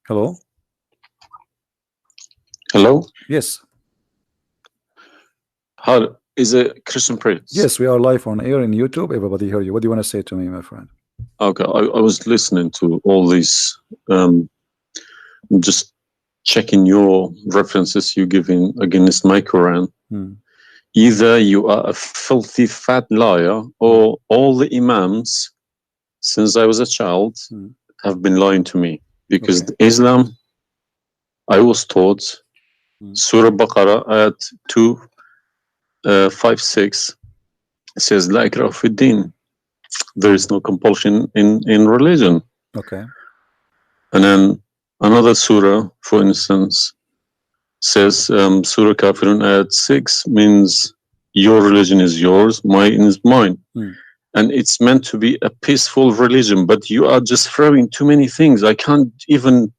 Hello? Hello? Yes. How is a Christian Prince? Yes, we are live on air in YouTube. Everybody hear you. What do you want to say to me, my friend? Okay, I was listening to all these, just checking your references you giving against my Quran. Either you are a filthy fat liar, or all the imams since I was a child have been lying to me, because Islam, I was taught Surah Baqarah at 256 says La ikraha fi din. There is no compulsion in religion. Okay. And then another surah, for instance, says Surah Kafirun at 6 means your religion is yours, mine is mine. And it's meant to be a peaceful religion, but you are just throwing too many things. I can't even,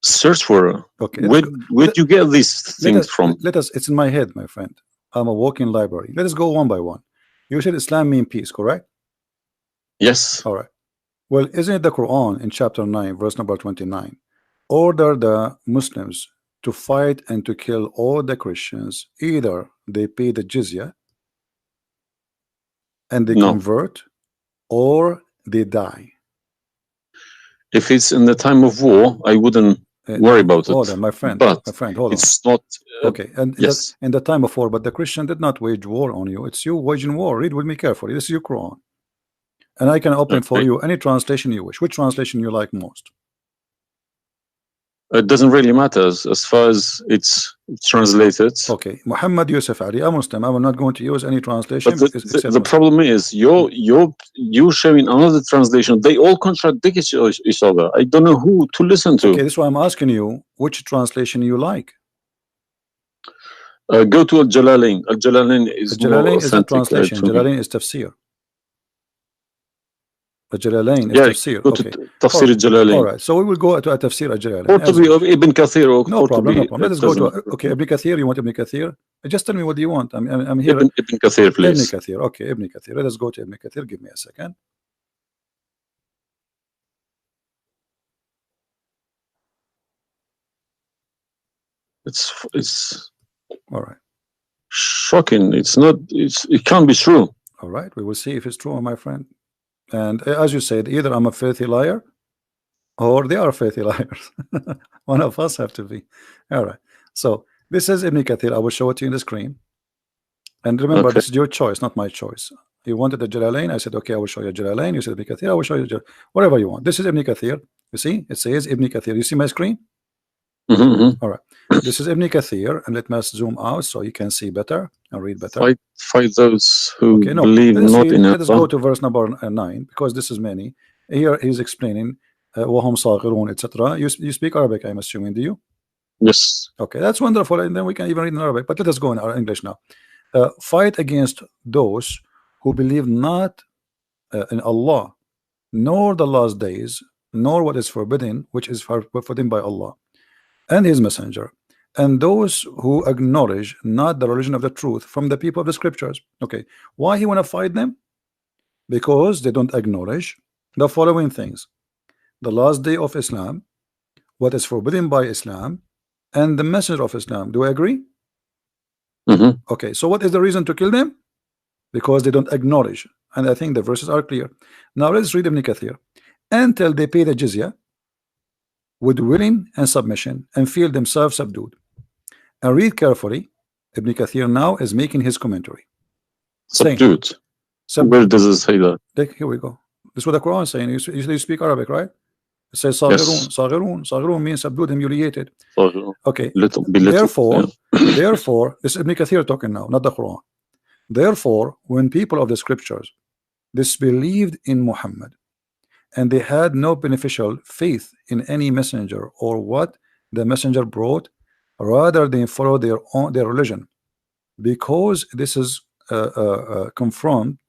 search for it. Okay. Where do you get these things from? It's in my head, my friend. I'm a walking library. Let us go one by one. You said Islam means peace, correct? Yes. All right. Well, isn't it the Quran in chapter 9, verse number 29, order the Muslims to fight and to kill all the Christians, either they pay the jizya and they convert, or they die? If it's in the time of war, I wouldn't worry about it. Hold on, my friend. But hold on. It's not. Okay, and yes, in the time of war, but the Christian did not wage war on you. It's you waging war. Read with me carefully. This is your Quran, and I can open for you any translation you wish. Which translation you like most? It doesn't really matter as far as it's translated. Okay, Muhammad Yusuf Ali, a Muslim. I will not going to use any translation. But the problem is you're showing another translation. They all contradict each other. I don't know who to listen to. Okay, this is why I'm asking you which translation you like. Go to Al-Jalalain. Al-Jalalain is Al-Jalalain is a translation. Jalalain is tafsir. Al-Jalalain is tafsir. Okay. Tafsir Al-Jalalain. All right, so we will go to a tafsir Al-Jalalain. Or to be Ibn Kathir. No problem, no problem. Let us go to Ibn Kathir. You want Ibn Kathir? Just tell me what do you want. I'm here. Ibn Kathir, please. Ibn Kathir. Okay, Ibn Kathir. Let us go to Ibn Kathir. Give me a second. It's all right. Shocking. It can't be true. All right, we will see if it's true, my friend. And as you said, either I'm a filthy liar or they are filthy liars. One of us have to be. All right, so this is Ibn Kathir. I will show it to you in the screen, and remember, this is your choice, not my choice. You wanted the Jalalain, I said okay, I will show you Jalalain. You said Ibn Kathir, I will show you whatever you want. This is Ibn Kathir. You see, it says Ibn Kathir. You see my screen? All right, this is Ibn Kathir, and let me zoom out so you can see better and read better. Fight those who believe not in Allah. Let us go to verse number 9, because this is many. Here he's explaining وَهُمْ صَاغِرُونَ, etc. You speak Arabic, I'm assuming, do you? Yes. Okay, that's wonderful, and then we can even read in Arabic. But let us go in our English now. Fight against those who believe not in Allah, nor the last days, nor what is forbidden, which is forbidden by Allah and His Messenger, and those who acknowledge not the religion of the truth from the people of the scriptures. Okay, why he want to fight them? Because they don't acknowledge the following things: the last day of Islam, what is forbidden by Islam, and the messenger of Islam. Do I agree? Okay, so what is the reason to kill them? Because they don't acknowledge, and I think the verses are clear. Now let's read Ibn Kathir. Until they pay the jizya with willing and submission and feel themselves subdued. And read carefully. Ibn Kathir now is making his commentary. Subdued. Where does it say that? Here we go. This is what the Quran is saying. You speak Arabic, right? It says Saghirun. Saghirun. Saghirun means subdued, humiliated. Okay. Therefore, this is Ibn Kathir talking now, not the Quran. Therefore, when people of the scriptures disbelieved in Muhammad, and they had no beneficial faith in any messenger or what the messenger brought, rather than follow their religion, because this is confront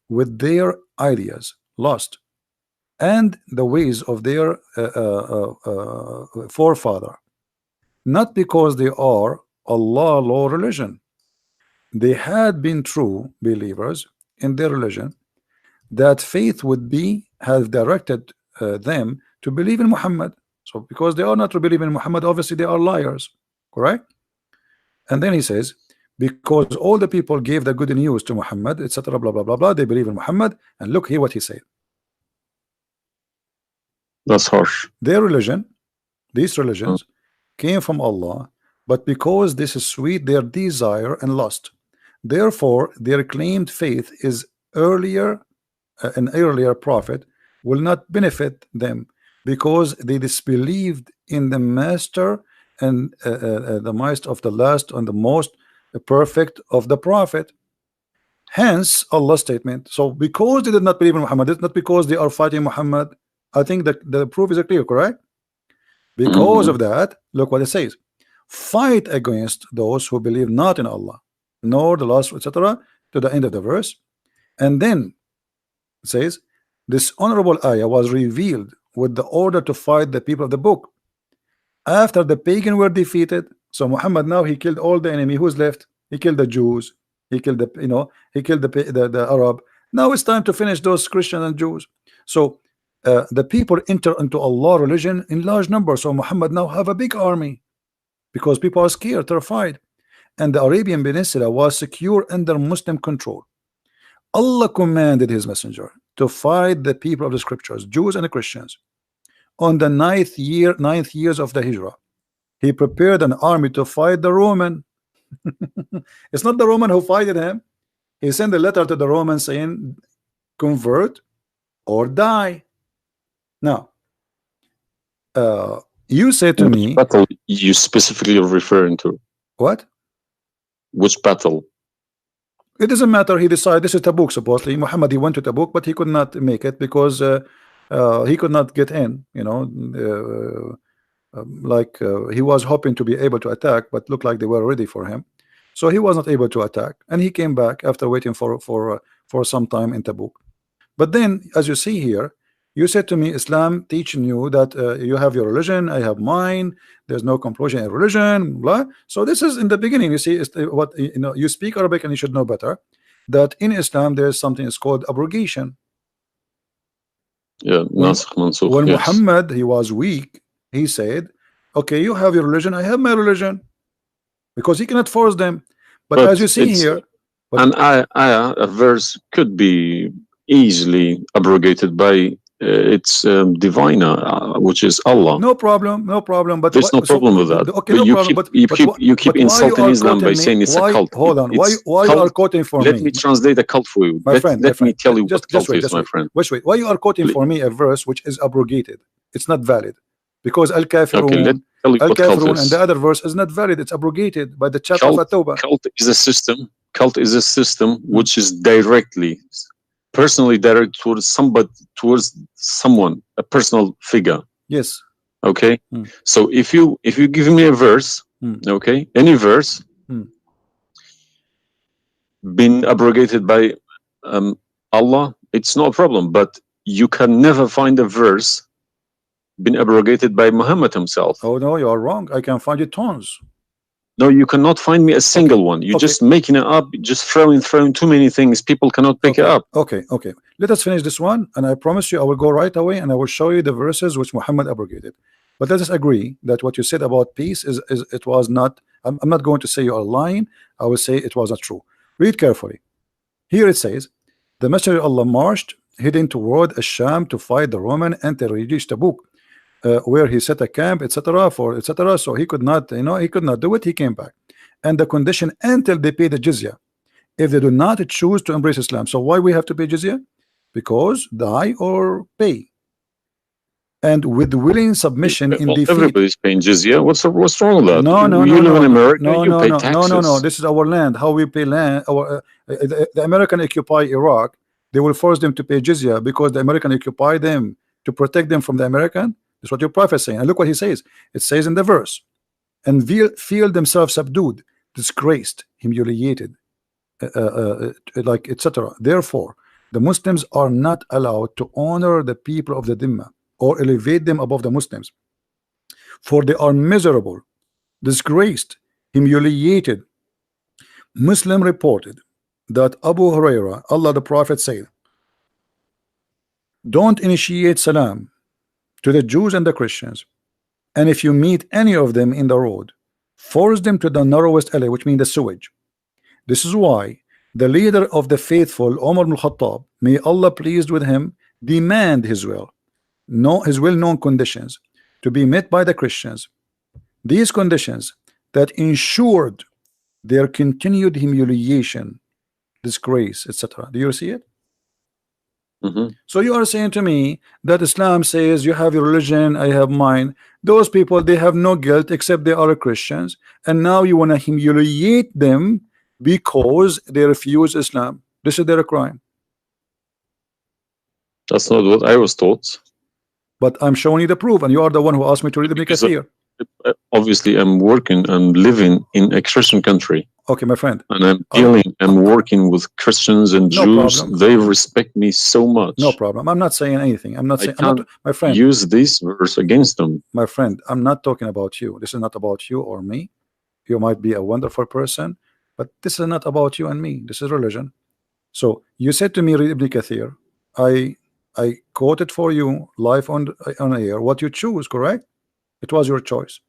with their ideas, lost, and the ways of their forefather, not because they are Allah law religion. They had been true believers in their religion, that faith would be have directed them to believe in Muhammad. So because they are not to believe in Muhammad, obviously they are liars, correct? And then he says, because all the people gave the good news to Muhammad, etc., blah blah blah blah, they believe in Muhammad. And look here what he said. That's harsh. Their religion, these religions, came from Allah, but because this is sweet, their desire and lust. Therefore, their claimed faith is earlier, an earlier prophet will not benefit them, because they disbelieved in the master and the might of the last and the most perfect of the prophet. Hence Allah's statement. So because they did not believe in Muhammad, it's not because they are fighting Muhammad. I think that the proof is clear, correct? Because of that, look what it says: fight against those who believe not in Allah nor the last, etc., to the end of the verse. And then it says this honorable ayah was revealed with the order to fight the people of the book after the pagan were defeated. So Muhammad now he killed all the enemy. Who's left? He killed the Jews, he killed the, you know, he killed the Arab. Now it's time to finish those Christians and Jews. So the people enter into Allah religion in large numbers. So Muhammad now have a big army because people are scared, terrified, and the Arabian Peninsula was secure under Muslim control. Allah commanded his messenger to fight the people of the scriptures, Jews and Christians. On the ninth years of the Hijrah, he prepared an army to fight the Roman. It's not the Roman who fighted him. He sent a letter to the Romans saying, convert or die. Now, you say to me, battle you specifically are referring to? What? Which battle? It doesn't matter. He decided this is Tabuk. Supposedly, Muhammad, he went to Tabuk, but he could not make it because he could not get in. You know, he was hoping to be able to attack, but looked like they were ready for him, so he was not able to attack, and he came back after waiting for some time in Tabuk. But then, as you see here, you said to me, Islam teaching you that you have your religion, I have mine. There's no compulsion in religion, blah. So this is in the beginning. You see, what you know. You speak Arabic, and you should know better that in Islam there is something is called abrogation. Yeah, nasikh mansukh. When Yes. Muhammad he was weak, he said, "Okay, you have your religion, I have my religion," because he cannot force them. But as you see here, a verse could be easily abrogated by its diviner, which is Allah. no problem, no problem. But there's no problem with that. Okay, but no problem. you keep insulting Islam by saying it's a cult. Hold on. Why cult. you are quoting for me? Let me translate a cult for you. Let me tell you what cult is, my friend. Wait. Why you are quoting for me a verse which is abrogated? It's not valid because Al-Kafirun, and the other verse is not valid. It's abrogated by the chapter of At-Tawbah. Cult is a system. Cult is a system which is personally directed towards someone, a personal figure. Yes. Okay. So if you give me a verse, okay, any verse been abrogated by Allah, it's no problem. But you can never find a verse been abrogated by Muhammad himself. Oh no, you are wrong. I can find it tons. No, you cannot find me a single one. You're just making it up, just throwing too many things. People cannot pick it up. Okay. Let us finish this one, and I promise you I will go right away and I will show you the verses which Muhammad abrogated. But let us agree that what you said about peace is it was not. I'm not going to say you are lying. I will say it was not true. Read carefully. Here it says, the Messenger of Allah marched heading toward Asham to fight the Roman until he reached Tabuk, where he set a camp, etc. So he could not, he could not do it. He came back, and the condition until they pay the jizya. If they do not choose to embrace Islam, so why we have to pay jizya? Because die or pay. And with willing submission in defeat. Everybody's paying jizya. What's wrong with that? No. You live in America. You pay taxes. No. This is our land. How we pay land? The American occupy Iraq. They will force them to pay jizya because the American occupy them to protect them from the American. That's what your prophet is saying. And look what he says. It says in the verse, and feel themselves subdued, disgraced, humiliated, like etc. Therefore, the Muslims are not allowed to honor the people of the Dhimma or elevate them above the Muslims, for they are miserable, disgraced, humiliated. Muslim reported that Abu Huraira, Allah the Prophet said, don't initiate salam to the Jews and the Christians, and if you meet any of them in the road, force them to the narrowest alley, which means the sewage. This is why the leader of the faithful, Umar ibn Khattab, may Allah pleased with him, demand his well-known conditions to be met by the Christians. These conditions that ensured their continued humiliation, disgrace, etc. Do you see it? So you are saying to me that Islam says you have your religion, I have mine. Those people, they have no guilt except they are Christians, and now you want to humiliate them because they refuse Islam. This is their crime. That's not what I was taught. But I'm showing you the proof, and you are the one who asked me to read Ibn Kathir. Obviously, I'm working and living in a Christian country. Okay, my friend. And I'm working with Christians and Jews. Problem. They respect me so much. No problem. I'm not saying anything. I'm not saying. I'm not, my friend. Use this verse against them. My friend, I'm not talking about you. This is not about you or me. You might be a wonderful person, but this is not about you and me. This is religion. So you said to me, read Ibn Kathir. I quoted for you live on air what you choose, correct? It was your choice.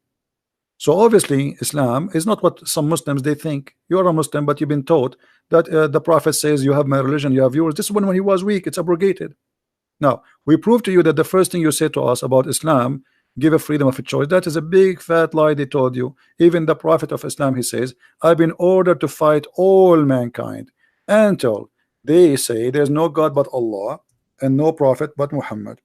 So obviously Islam is not what some Muslims they think. You're a Muslim, but you've been taught that the Prophet says you have my religion, you have yours. This is when he was weak, it's abrogated. Now we prove to you that the first thing you said to us about Islam, give a freedom of a choice, that is a big fat lie they told you. Even the Prophet of Islam, he says, I've been ordered to fight all mankind until they say there's no God but Allah and no prophet but Muhammad,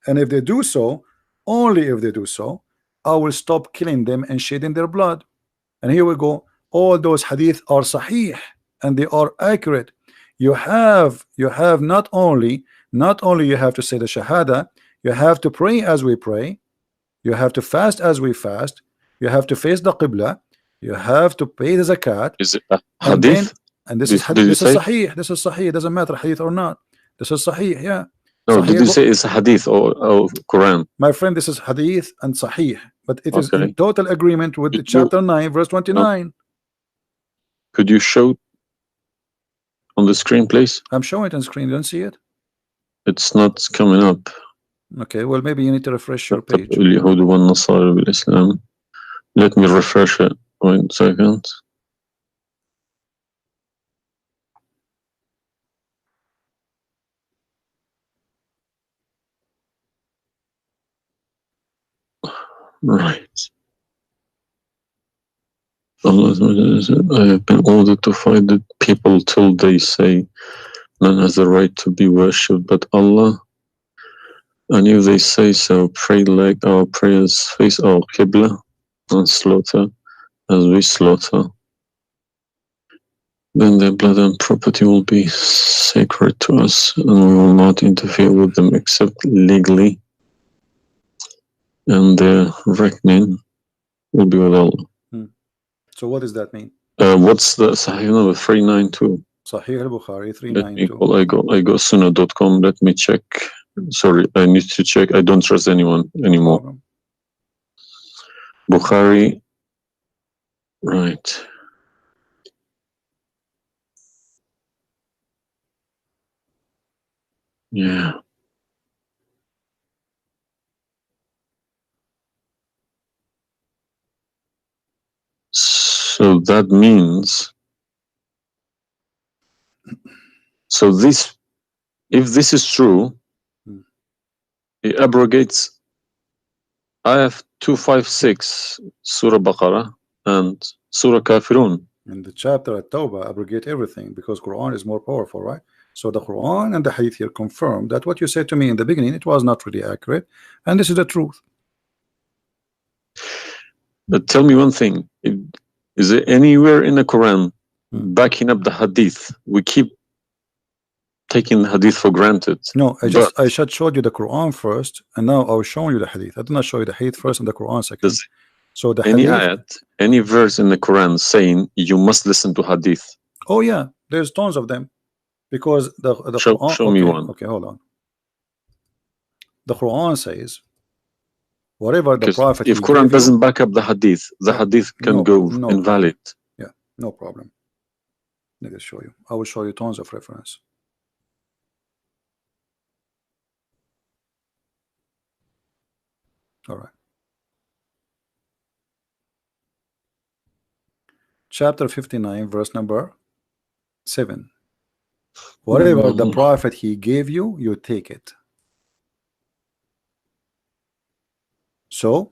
and if they do so, only if they do so, I will stop killing them and shedding their blood. And here we go. All those hadith are sahih and they are accurate. You have not only you have to say the shahada, you have to pray as we pray, you have to fast as we fast, you have to face the qibla, you have to pay the zakat. Is it a hadith? And this is sahih. This is sahih. It doesn't matter hadith or not. This is sahih. Yeah. No, Sahih, did you say it's a hadith or Quran? My friend, this is hadith and sahih, but it is in total agreement with chapter 9 verse 29. No. Could you show on the screen, please? I'm showing it on screen. You don't see it? It's not coming up. Okay, well maybe you need to refresh your page. Let me refresh it. 1 second. Right. Allah said, I have been ordered to fight the people till they say none has the right to be worshipped but Allah, and if they say so, pray like our prayers, face our qibla, and slaughter as we slaughter, then their blood and property will be sacred to us, and we will not interfere with them except legally, and their reckoning will be with Allah. So what does that mean? What's the Sahih number? 392. Sahih al-Bukhari 392. I go sunnah.com. Let me check. Sorry, I need to check. I don't trust anyone anymore. Bukhari. Right. Yeah. So that means, so this, if this is true, it abrogates ayah 256 Surah Baqarah and Surah Kafirun. And the chapter at Tawbah abrogate everything because Quran is more powerful, right? So the Quran and the Hadith here confirm that what you said to me in the beginning, it was not really accurate, and this is the truth. But tell me one thing. Is there anywhere in the Quran backing up the Hadith? We keep taking the Hadith for granted. No, I just showed you the Quran first, and now I was showing you the Hadith. I did not show you the Hadith first and the Quran second. So the any Hadith, ayat, any verse in the Quran saying you must listen to Hadith? Oh yeah, there's tons of them. Because the Quran, show me one. Okay, hold on. The Quran says whatever the Prophet. If Quran doesn't back up the Hadith, the Hadith can go invalid. Yeah, no problem. Let me show you. I will show you tons of reference. All right. Chapter 59, verse number 7. Whatever the prophet he gave you, you take it. So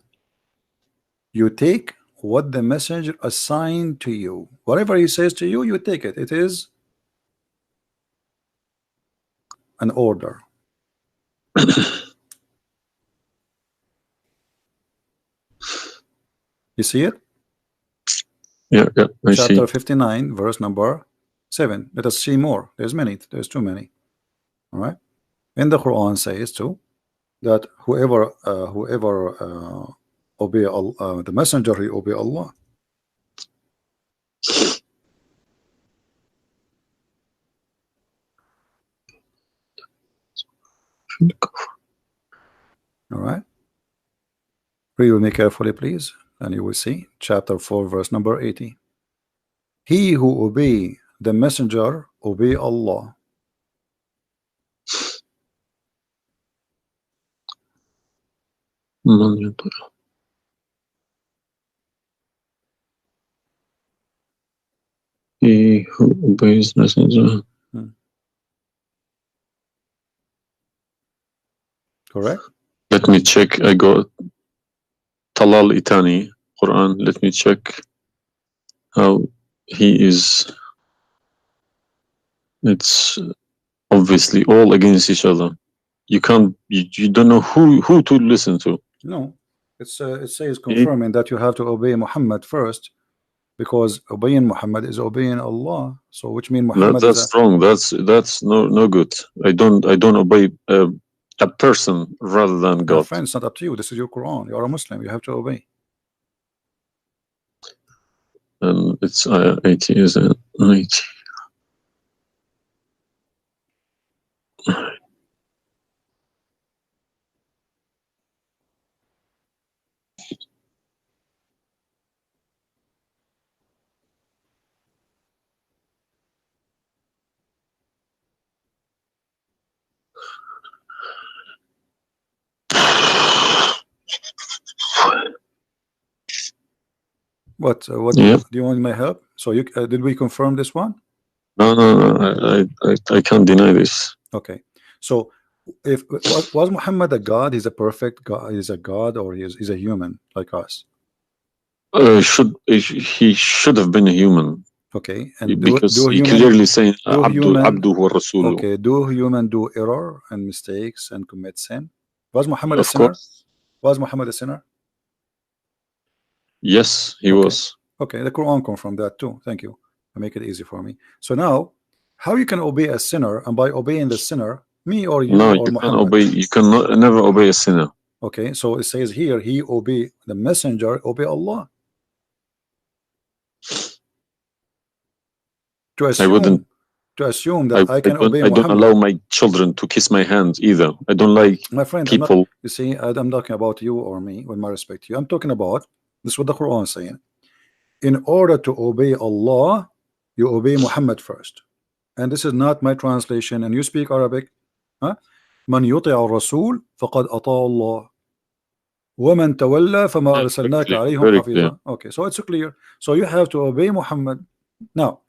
you take what the messenger assigned to you. Whatever he says to you, you take it. It is an order. You see it? Yeah, I see. Chapter 59, verse number 7. Let us see more. There's many. There's too many. All right. In the Quran says too that whoever obey the messenger, he obey Allah. All right. Read with me carefully, please, and you will see chapter 4, verse number 80. He who obey the messenger obey Allah. He who obeys messenger. Correct. Let me check. I got Talal Itani Quran. Let me check how he is. It's obviously all against each other. You can't. You don't know who to listen to. No, it says confirming that you have to obey Muhammad first, because obeying Muhammad is obeying Allah. So which means Muhammad that's wrong. That's no good. I don't obey a person rather than God. My friend, it's not up to you. This is your Quran. You are a Muslim. You have to obey. And it's 80, isn't it? 80. What Yeah. do you want my help? So you did we confirm this one? No. I can't deny this. Okay. So if was Muhammad a god? He's a perfect god. He's a god, or he's a human like us? He should have been a human. Okay. And because he clearly saying Abdu wa Rasuluh. Okay. Do human do error and mistakes and commit sin? Was Muhammad a Of sinner? course. Was Muhammad a sinner? Yes, he was. Okay, the Quran confirmed that too. Thank you. Make it easy for me. So now, how you can obey a sinner, and by obeying the sinner, me or you or you Muhammad? can obey. You cannot never obey a sinner. Okay, so it says here, he obey the messenger, obey Allah. To assume that I can obey Muhammad. I don't allow my children to kiss my hand either. I don't like my friend, people. You see, I'm talking about you or me, with my respect to you. I'm talking about this is what the Quran is saying. In order to obey Allah, you obey Muhammad first. And this is not my translation, and you speak Arabic. Man yuti'a ar-rasul faqad ata'a Allah. وَمَنْ تَوَلَّى فَمَا أَرْسَلْنَاكَ عَلَيْهِمْ حَفِيظًا. Okay, so it's clear. So you have to obey Muhammad. Now,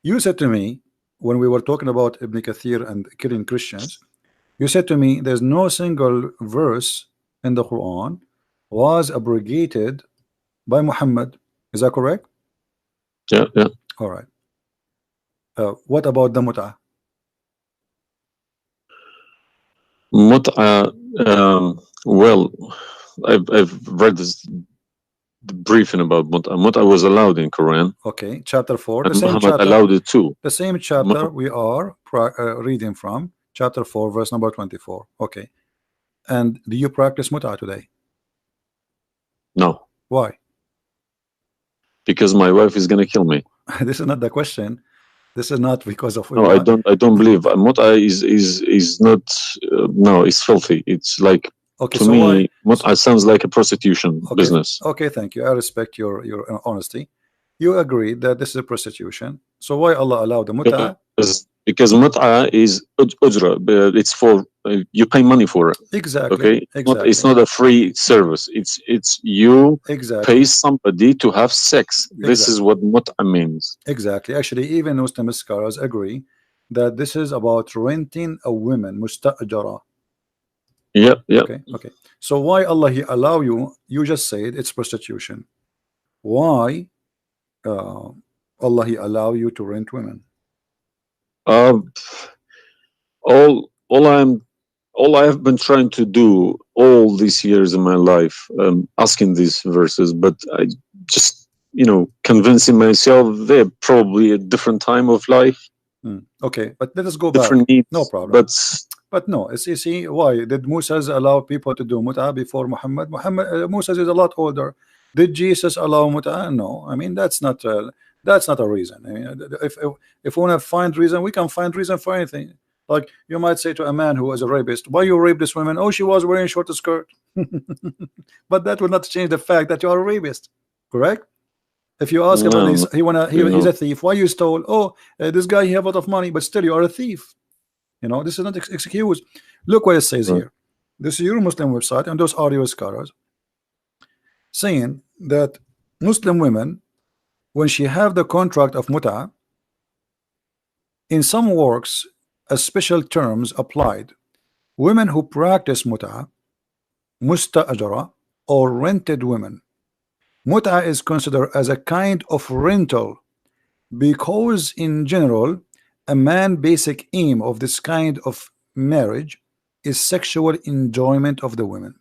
you said to me, when we were talking about Ibn Kathir and killing Christians, you said to me, there's no single verse in the Quran was abrogated by Muhammad. Is that correct? Yeah. All right. What about the mut'ah? Mut'ah, well, I've read this briefing about mut'ah. Mut'ah was allowed in Quran. Okay, chapter 4. And Muhammad allowed it too. The same chapter we are reading from, chapter 4, verse number 24. Okay. And do you practice mut'ah today? No. Why? Because my wife is gonna kill me. This is not the question. This is not because of. No, I don't believe mut'ah is not. No, it's filthy. It's like, okay, to so me, mut'ah sounds like a prostitution business. Okay, thank you. I respect your honesty. You agree that this is a prostitution. So why Allah allowed the mut'ah? Because mut'ah is ujra. It's for you pay money for it. Exactly. Okay, Exactly. it's not a free service. It's you pay somebody to have sex. This is what mut'a means. Exactly. Actually, even Muslim scholars agree that this is about renting a woman, musta'jara. Yeah, yeah. Okay, okay. So why Allah He allow you? You just said it's prostitution. Why Allah He allow you to rent women? All I have been trying to do all these years in my life, asking these verses, but I just, convincing myself they're probably a different time of life. Okay, but let us go different back. Needs, no problem. But no, see, why did Moses allow people to do mut'a before Muhammad? Moses is a lot older. Did Jesus allow mut'a? No, I mean that's not a reason. I mean, if we want to find reason, we can find reason for anything. Like you might say to a man who was a rapist, why you rape this woman? Oh, she was wearing a short skirt. But that will not change the fact that you are a rapist, correct? If you ask about this, he's a thief. Why you stole? Oh, this guy he have a lot of money, but still you are a thief. This is not excuse. Look what it says here. This is your Muslim website, and those are your scholars saying that Muslim women, when she have the contract of mut'a, in some works, a special terms applied. Women who practice mut'a, musta'jara, or rented women. Mut'a is considered as a kind of rental because in general a man's basic aim of this kind of marriage is sexual enjoyment of the women,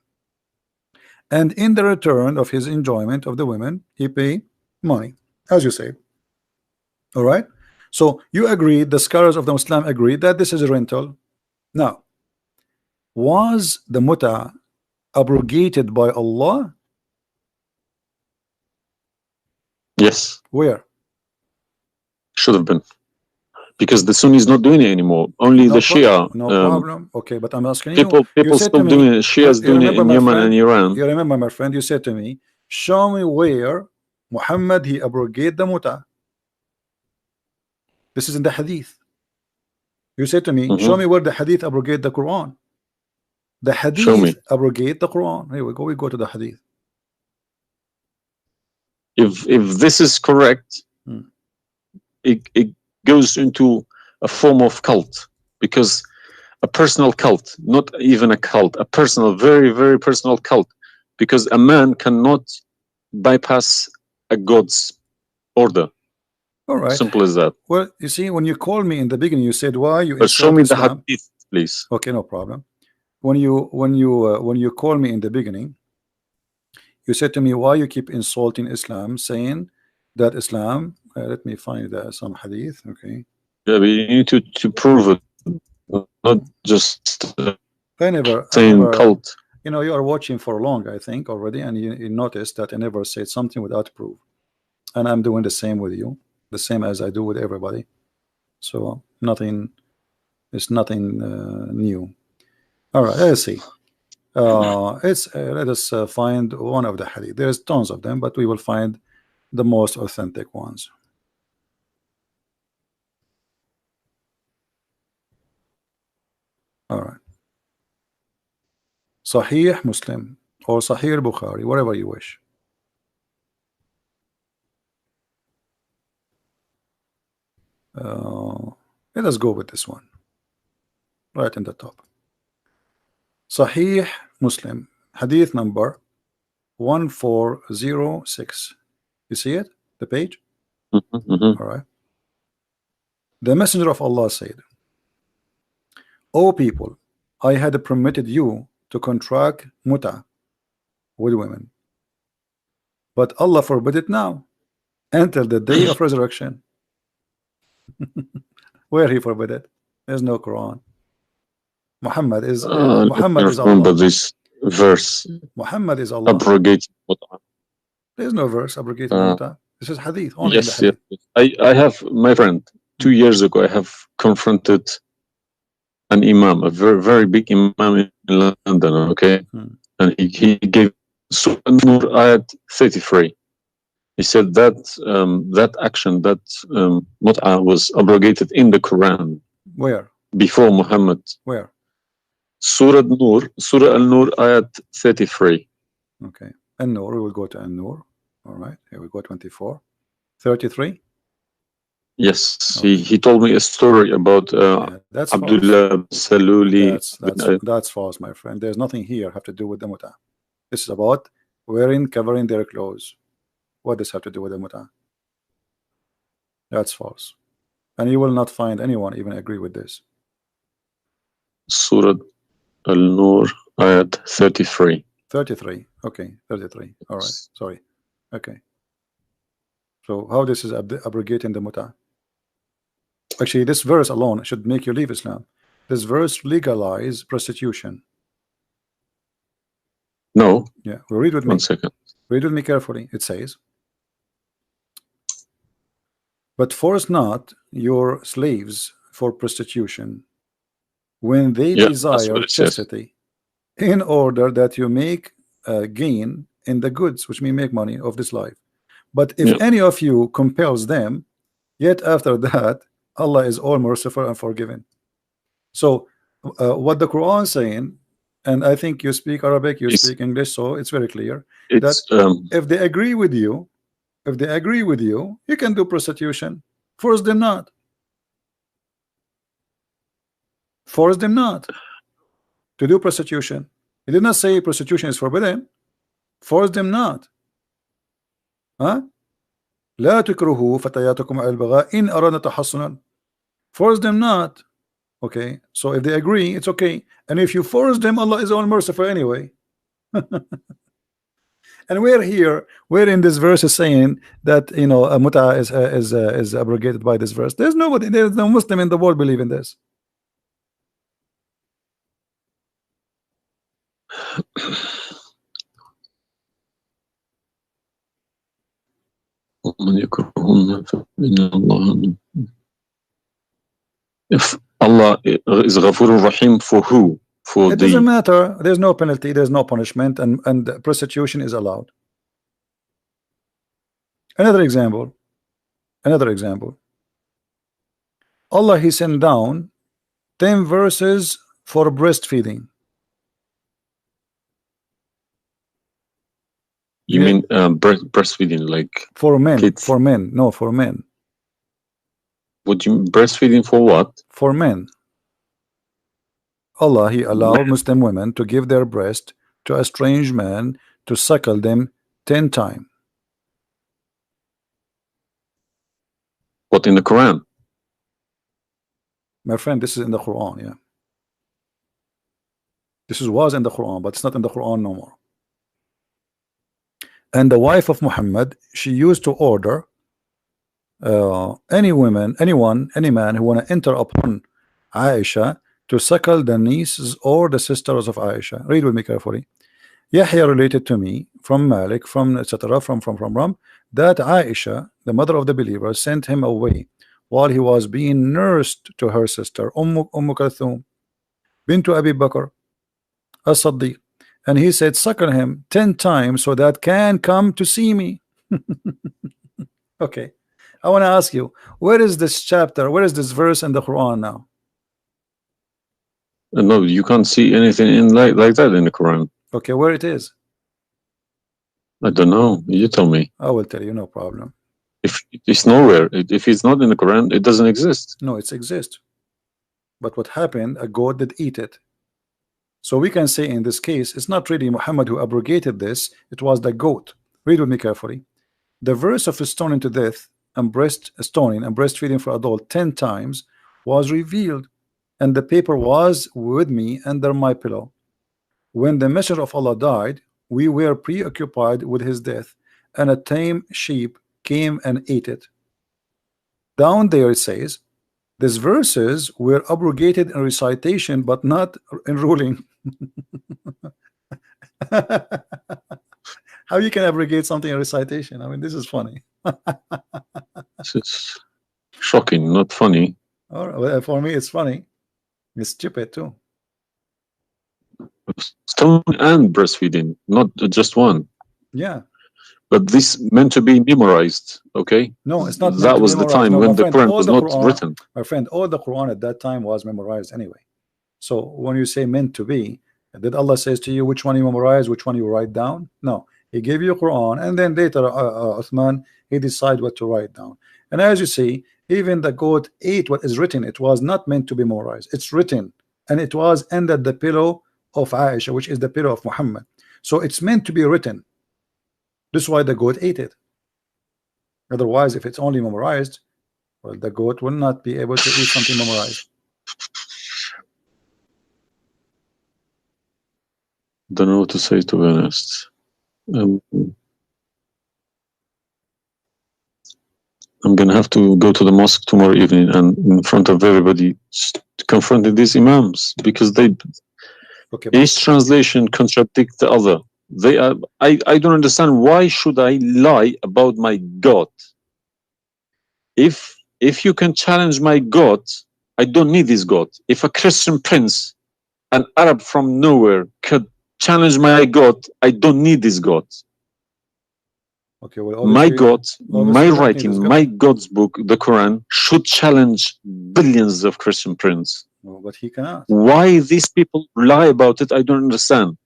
and in the return of his enjoyment of the women he pay money, as you say. All right, so you agree, the scholars of the Muslim agree that this is a rental. Now, was the mut'a abrogated by Allah? Yes. Where? Should have been, because the Sunni is not doing it anymore. Only the Shia. No problem. Okay, but I'm asking people stop doing it. Shia's doing it in Yemen and Iran. You remember, my friend, you said to me, show me where Muhammad he abrogated the mut'a. This is in the hadith. You said to me, show me where the hadith abrogate the Quran. The hadith abrogate the Quran. Here we go. We go to the hadith. If this is correct, it goes into a form of cult, because a personal cult, not even a cult, a personal, very, very personal cult, because a man cannot bypass a God's order. All right. Simple as that. Well, you see, when you called me in the beginning, you said, why you but show me Islam? The hadith, please. Okay, no problem. When you call me in the beginning, you said to me, why you keep insulting Islam, saying that Islam, let me find some hadith. Okay. Yeah, but you need to prove it, not just saying cult. You are watching for long, I think, already, and you noticed that I never said something without proof, and I'm doing the same with you, the same as I do with everybody. So it's nothing new. All right, let's see. Let us find one of the hadith. There's tons of them, but we will find the most authentic ones. All right. Sahih Muslim or Sahih Bukhari, whatever you wish. Let us go with this one right in the top. Sahih Muslim, hadith number 1406. You see it, the page? All right. The Messenger of Allah said, O people, I had permitted you to contract mut'a with women, but Allah forbid it now until the day of resurrection. Where he forbid it? There's no Quran. Muhammad is Allah. This verse. Muhammad is Allah. Abrogated mut'a. There's no verse abrogated mut'a. This is hadith. Only yes, hadith. Yes. I have, my friend, 2 years ago, I have confronted an imam, a very, very big imam in London, okay? And he gave Surah Nur ayat 33. He said that that action, that mut'a was abrogated in the Quran. Where? Before Muhammad. Where? Surah Al-Nur, ayat 33. Okay. An-Nur, we will go to An-Nur. All right. Here we go, 24. 33? Yes, Okay. he told me a story about Yeah, that's Abdullah Saluli. That's false, my friend. There's nothing here have to do with the muta. This is about covering their clothes. What does have to do with the muta? That's false. And you will not find anyone even agree with this. Surah Al-Nur, ayat 33. 33. Okay, 33. All right. Sorry. Okay. So how this is abrogating the muta? Actually, this verse alone should make you leave Islam. This verse legalize prostitution. No. Yeah. Well, read with me. 1 second. Read with me carefully. It says, "But force not your slaves for prostitution when they desire chastity, in order that you make gain in the goods," which mean make money, "of this life. But if any of you compels them, yet after that Allah is all merciful and forgiving." So what the Quran is saying, and I think you speak Arabic, you speak English, so it's very clear that if they agree with you, you can do prostitution. Force them not. Force them not to do prostitution. He did not say prostitution is forbidden. Force them not. Huh? لا تكرهوا فتياتكم على البغاء إن أردنا تحصنا. Force them not. Okay, so if they agree, it's okay. And if you force them, Allah is all merciful anyway. And we're in this verse is saying that, you know, a muta is abrogated by this verse. There's no Muslim in the world believe in this. If Allah is Ghafurur Rahim for who? It doesn't matter. There's no penalty, there's no punishment, and prostitution is allowed. Another example. Allah, He sent down 10 verses for breastfeeding. You mean breastfeeding, like for men? Kids. For men, no, for men. Would you breastfeeding for what? For men. Allah, He allowed Muslim women to give their breast to a strange man to suckle them 10 times. What, in the Quran? My friend, this is in the Quran, yeah. This was in the Quran, but it's not in the Quran no more. And the wife of Muhammad, she used to order any man who want to enter upon Aisha to suckle the nieces or the sisters of Aisha. Read with me carefully. Yahya related to me from Malik, from etc. from that Aisha, the mother of the believer, sent him away while he was being nursed to her sister Kulthum bintu Abi Bakr as-Siddiq, and he said, suckle him 10 times so that can come to see me. Okay, I want to ask you, where is this chapter, where is this verse in the Quran now? No, you can't see anything in like that in the Quran. Okay, where it is? I don't know. You tell me. I will tell you, no problem. If it's nowhere, if it's not in the Quran, it doesn't exist. No, it exists. But what happened? A goat did eat it. So we can say in this case, it's not really Muhammad who abrogated this, it was the goat. Read with me carefully. The verse of stoning to death and stoning and breastfeeding for adult 10 times was revealed, and the paper was with me under my pillow. When the messenger of Allah died, we were preoccupied with his death, and a tame sheep came and ate it. Down there it says, these verses were abrogated in recitation but not in ruling. How you can abrogate something in recitation? I mean, this is funny. It's shocking, not funny. All right, well, for me it's funny. It's stupid too. Stoning and breastfeeding, not just one. Yeah. But this meant to be memorized, okay? No, it's not. That was the time when the Quran was not written. My friend, all the Quran at that time was memorized anyway. So when you say meant to be, did Allah says to you which one you memorize, which one you write down? No, He gave you Quran, and then later Uthman, he decide what to write down. And as you see, even the goat ate what is written. It was not meant to be memorized. It's written, and it was under the pillow of Aisha, which is the pillow of Muhammad. So it's meant to be written. This is why the goat ate it. Otherwise, if it's only memorized, well, the goat will not be able to eat something memorized. Don't know what to say, to be honest. I'm gonna have to go to the mosque tomorrow evening and in front of everybody confront these imams, because they each translation contradicts the other. They are. I don't understand, why should I lie about my God? If you can challenge my God, I don't need this God. If a Christian prince, an Arab from nowhere, could challenge my God, I don't need this God. Okay, well, my God, my writing, my God's book, the Quran, should challenge billions of Christian princes. No, but he cannot. Why these people lie about it, I don't understand.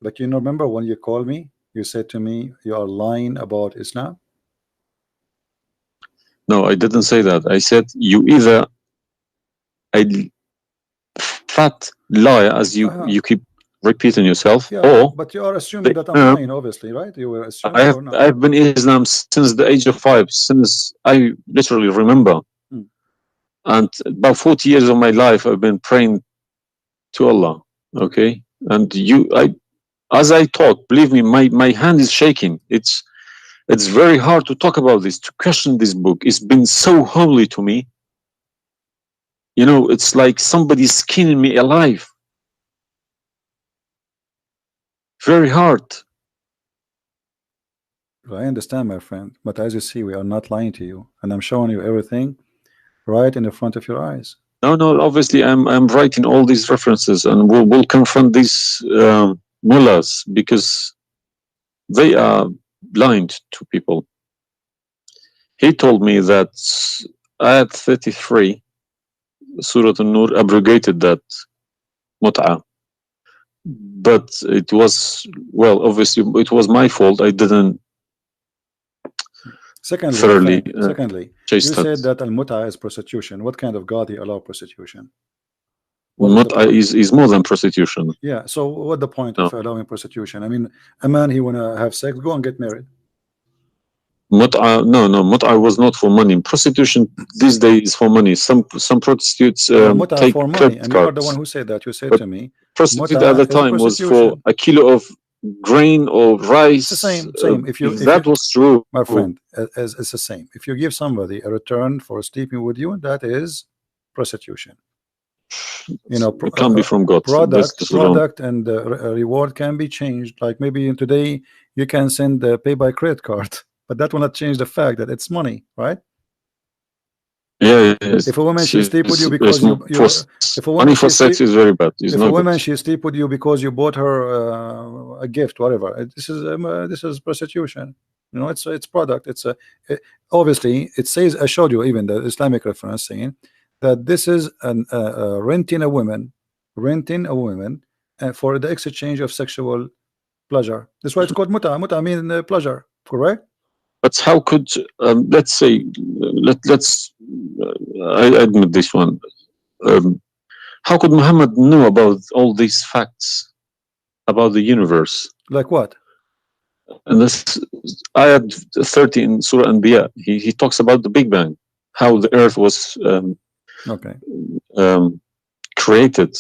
But you remember when you called me, you said to me, you are lying about Islam? No, I didn't say that. I said you either a fat liar, as you keep repeating yourself, or but you are assuming that I'm lying, obviously, right? You were assuming. I've been Islam since the age of 5, since I literally remember, and about 40 years of my life I've been praying to Allah. Okay, and as I talk, believe me, my hand is shaking. It's very hard to talk about this, to question this book. It's been so holy to me. You know, it's like somebody's skinning me alive. Very hard. I understand, my friend, but as you see, we are not lying to you, and I'm showing you everything right in the front of your eyes. No, obviously I'm writing all these references, and we'll confront these mullahs, because they are blind to people. He told me that Ayat 33, Surah An-Nur, abrogated that mut'ah. But it was, well, obviously it was my fault. I didn't thoroughly you said that al-mut'ah is prostitution. What kind of God he allow prostitution? Mut'ah is more than prostitution. Yeah, so what the point of allowing prostitution? I mean, a man, he wanna have sex, go and get married. Mut'ah, no, mut'ah was not for money. Prostitution these days is for money. Some prostitutes take for money, and you are the one who said that. You said to me, prostitute at the time was for a kilo of grain or rice. It's the same. If that was true, my friend, it's the same. If you give somebody a return for sleeping with you, that is prostitution. You know, it can be from God. Product and reward can be changed. Like maybe today you can send pay by credit card, but that will not change the fact that it's money, right? Yeah. If a woman she sleep with you because if a woman for sex is very bad. If a woman she sleep with you because you bought her a gift, whatever, this is prostitution. You know, it's product. Obviously it says, I showed you even the Islamic reference saying that this is renting a woman for the exchange of sexual pleasure. That's why it's called mut'ah. Mut'ah means pleasure, correct? But how could let's say let's I admit this one. How could Muhammad know about all these facts about the universe? Like what? And this ayat 30 in Surah Anbiya, he talks about the Big Bang, how the earth was created.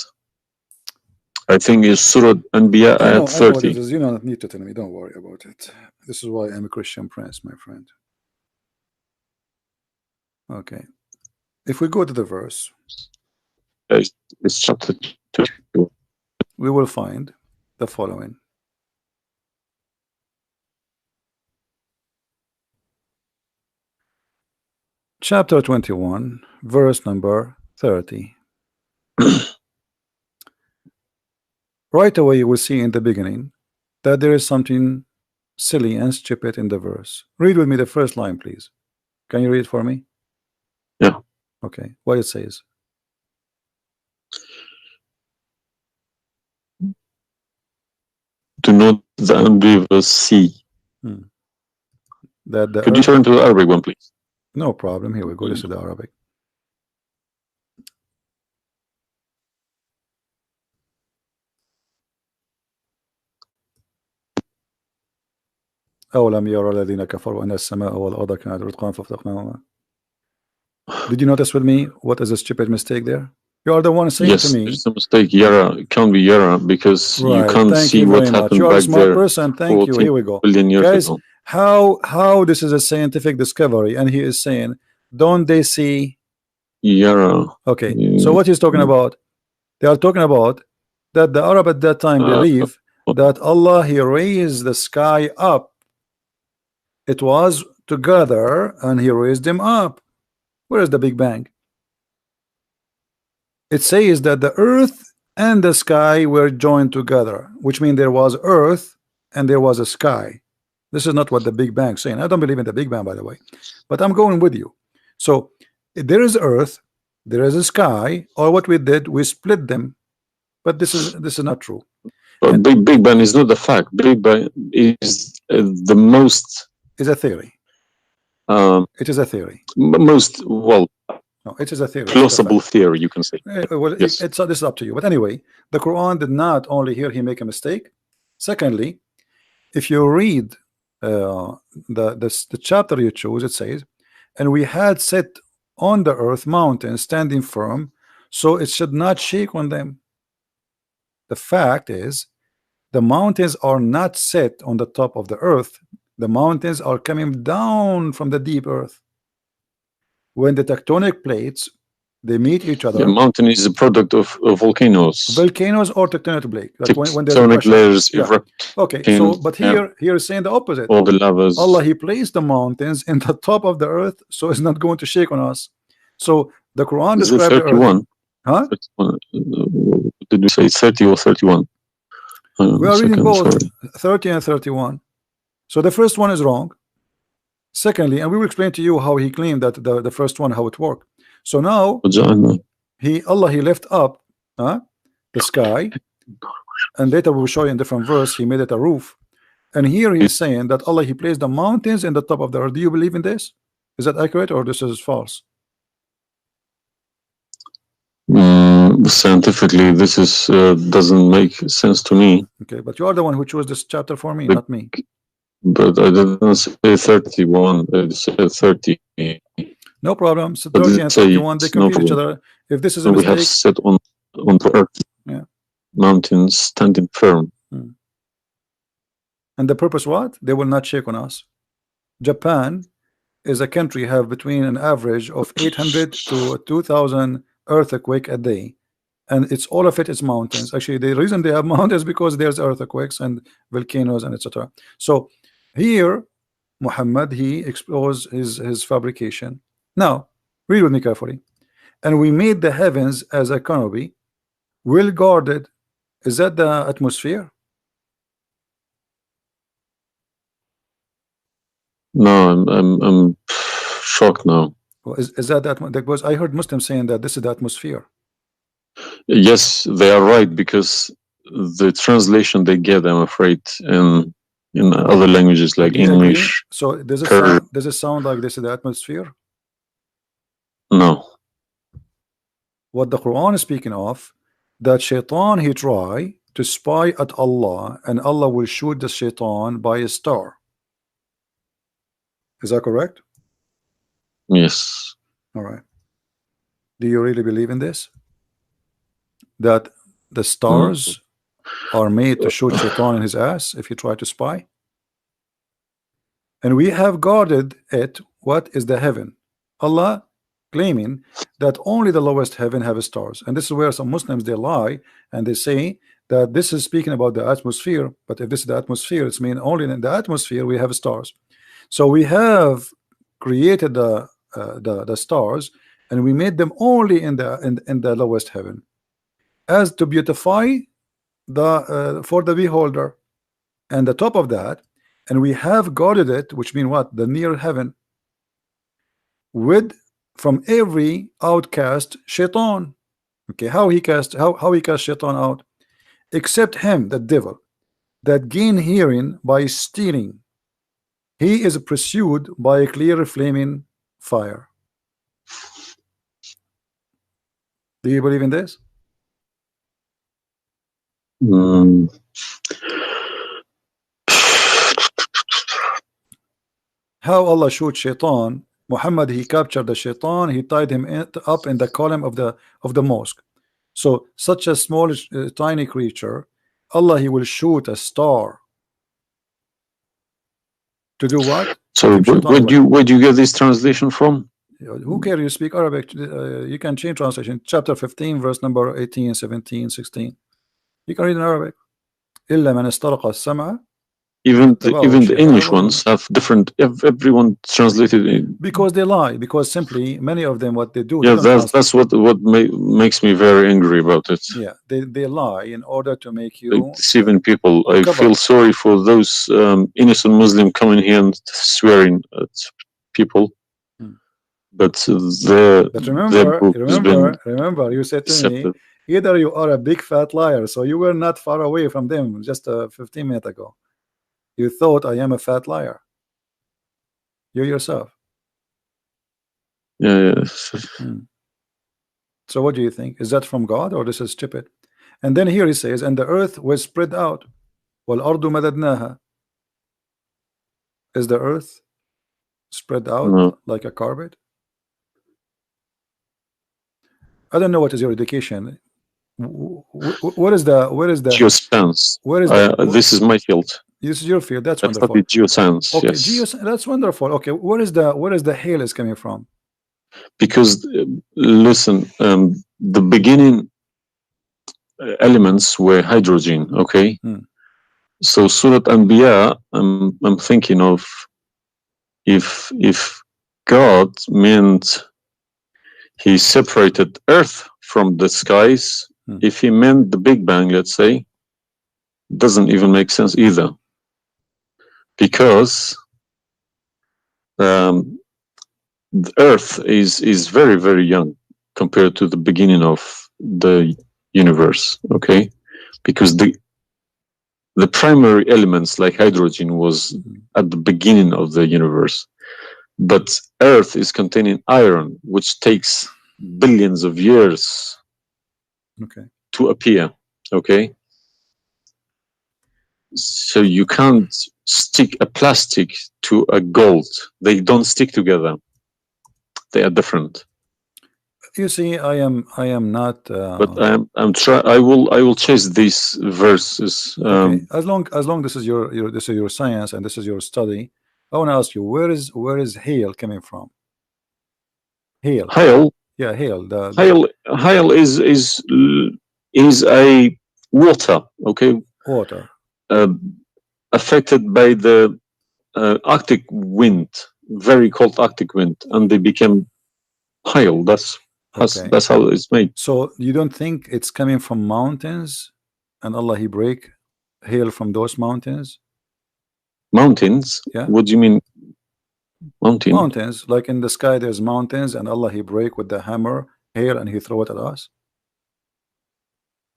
I think it's Surah Anbiya ayat 30. You don't need to tell me, don't worry about it. This is why I'm a Christian prince, my friend. Okay. If we go to the verse, it's chapter 2. We will find the following. Chapter 21, verse number 30. Right away you will see in the beginning that there is something silly and stupid in the verse. Read with me the first line, please. Can you read it for me? Yeah. Okay. What it says? do not the unbelievers see. That the Could you turn to the Arabic one, please? No problem. Here we go. This is the Arabic. أولم يرى الذين كفروا أن السماء والأرض كانت رتقا ففتقناهما. Did you notice with me what is a stupid mistake there? You are the one saying yes, to me. There's a mistake. Yara, it can't be Yara because Right, you can't see what happened you are back a smart there. person. Thank you. Here we go. Years guys ago. how this is a scientific discovery, and he is saying, don't they see Yara? Okay, so what he's talking about, they are talking about that the Arab at that time believe that Allah, he raised the sky up. It was together and he raised them up. Where is the Big Bang? It says that the earth and the sky were joined together, which means there was earth and there was a sky. This is not what the Big Bang is saying. I don't believe in the Big Bang, by the way, but I'm going with you. So there is earth, there is a sky, or what we did, we split them. But this is not true. But Big Bang is not the fact. Big Bang is the most. Is a theory. It is a theory. Most well. No, it is a theory. Plausible theory, you can say. Well, yes. This is up to you. But anyway, the Quran did not only here he make a mistake. Secondly, if you read the chapter you choose, it says, and we had set on the earth mountains standing firm, so it should not shake on them. The fact is, the mountains are not set on the top of the earth. The mountains are coming down from the deep earth. When the tectonic plates, they meet each other. The mountain is a product of volcanoes. Volcanoes or tectonic plate. Like when there's tectonic layers. Yeah. Okay, so but here is saying the opposite. All the lavas. Allah, he placed the mountains in the top of the earth, so it's not going to shake on us. So the Quran describes the earth. Huh? 31. Did we say 30 or 31? We are reading both 30 and 31. So the first one is wrong. Secondly, and we will explain to you how he claimed that the first one, how it worked. So now Allah he left up the sky, and later we will show you in different verse he made it a roof. And here he is saying that Allah he placed the mountains in the top of the earth. Do you believe in this? Is that accurate or this is false? Scientifically, this is doesn't make sense to me. Okay, but you are the one who chose this chapter for me, not me. But I didn't say 31. I said 30. No problem. So 30 and 31, they complete each other. If this is a mistake, we have set on the earth. Yeah. Mountains standing firm. And the purpose what? They will not shake on us. Japan is a country have between an average of 800 to 2,000 earthquake a day, and it's all of it is mountains. Actually, the reason they have mountains because there's earthquakes and volcanoes and etc. So here Muhammad he exposed his fabrication. Now read with me carefully. And we made the heavens as a canopy, well guarded. Is that the atmosphere? No, I'm shocked now. Well, is that because I heard Muslims saying that this is the atmosphere. Yes, they are right, because the translation they get, I'm afraid, in other languages like English. So does it sound like this is the atmosphere? No. What the Quran is speaking of, that shaitan he try to spy at Allah, and Allah will shoot the shaitan by a star. Is that correct? Yes. All right. Do you really believe in this? That the stars are made to shoot shaitan in his ass if you try to spy? And we have guarded it. What is the heaven? Allah claiming that only the lowest heaven have stars, and this is where some Muslims they lie and they say that this is speaking about the atmosphere. But if this is the atmosphere, it's mean only in the atmosphere we have stars. So we have created the stars, and we made them only in the lowest heaven, as to beautify the for the beholder, and the top of that, and we have guarded it, which mean what? The near heaven, with from every outcast shaitan. Okay, how he cast shaitan out? Except him, the devil. that gain hearing by stealing. He is pursued by a clear flaming fire. Do you believe in this? Mm. How Allah shoot shaitan? Muhammad, he captured the shaitan, he tied him up in the column of the mosque. So such a small tiny creature, Allah, he will shoot a star to do what? So where do you get this translation from? Who cares? You speak Arabic. You can change translation. Chapter 15, verse number 18, 17, 16. You can read in Arabic. إلا من استرق السمع. Even the English ones have different. Everyone translated it because they lie. Because simply many of them, what they do. Yeah, that's what makes me very angry about it. Yeah, they lie in order to make you like deceiving people. I feel sorry for those innocent Muslim coming here and swearing at people. But remember, you said to me, either you are a big fat liar, so you were not far away from them just 15 minutes ago. You thought I am a fat liar. You yourself. Yeah. So what do you think? Is that from God or this is stupid? And then here he says, and the earth was spread out. وَالْأَرْضُ مَدَدْنَاهَا. Is the earth spread out like a carpet? I don't know what is your education. What is the geoscience? Where is this is my field. This is your field. That's wonderful. Geoscience. Okay, yes. That's wonderful. Okay, where is the hail is coming from? Because listen, the beginning elements were hydrogen. Okay. So Surat Anbiya, I'm thinking of if God meant he separated earth from the skies, if he meant the Big Bang, let's say, doesn't even make sense either. Because the earth is very, very young compared to the beginning of the universe, okay? Because the primary elements like hydrogen was at the beginning of the universe. But earth is containing iron, which takes billions of years to appear, okay? So you can't stick a plastic to a gold. They don't stick together. They are different. You see, I am not. But I will chase these verses. Okay. As long this is your science and this is your study, I want to ask you, where is hail coming from? Hail. Hail. Yeah, hail. Hail is a water. Okay. Water. Affected by the Arctic wind, very cold Arctic wind, and they became hail. That's how it's made. So you don't think it's coming from mountains, and Allah he break hail from those mountains? Mountains? Yeah. What do you mean? Mountains, like in the sky, there's mountains, and Allah he break with the hammer hail, and he throw it at us.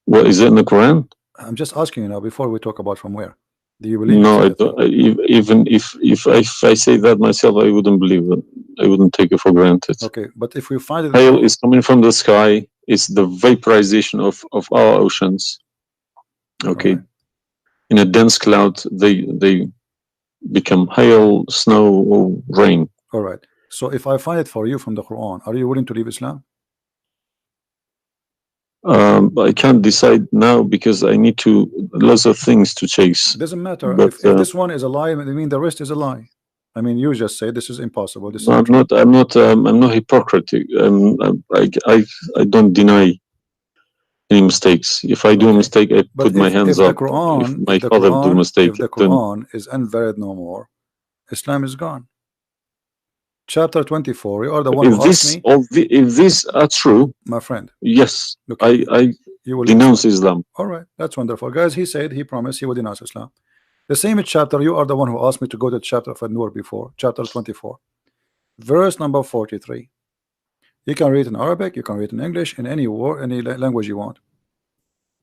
What is it in the Quran? I'm just asking you now before we talk about from where. Do you believe? No, I don't. Even if I say that myself, I wouldn't believe it. I wouldn't take it for granted. Okay, but if we find it, hail is coming from the sky. It's the vaporization of our oceans. Okay, right. In a dense cloud, they become hail, snow, or rain. All right. So if I find it for you from the Quran, are you willing to leave Islam? I can't decide now because I need lots of things to chase. Doesn't matter. But, if this one is a lie, I mean the rest is a lie. I mean, you just say this is impossible. This is I'm not hypocritic. I don't deny any mistakes. If I do a mistake, I put my hands up. If my father do a mistake, if the Quran is invalid no more, Islam is gone. Chapter 24. You are the one who asked me. If these are true, my friend. Yes, okay. I denounce Islam. All right, that's wonderful, guys. He said he promised he would denounce Islam. The same chapter. You are the one who asked me to go to the chapter of An-Nur before. Chapter 24, verse number 43. You can read in Arabic. You can read in English. In any language you want.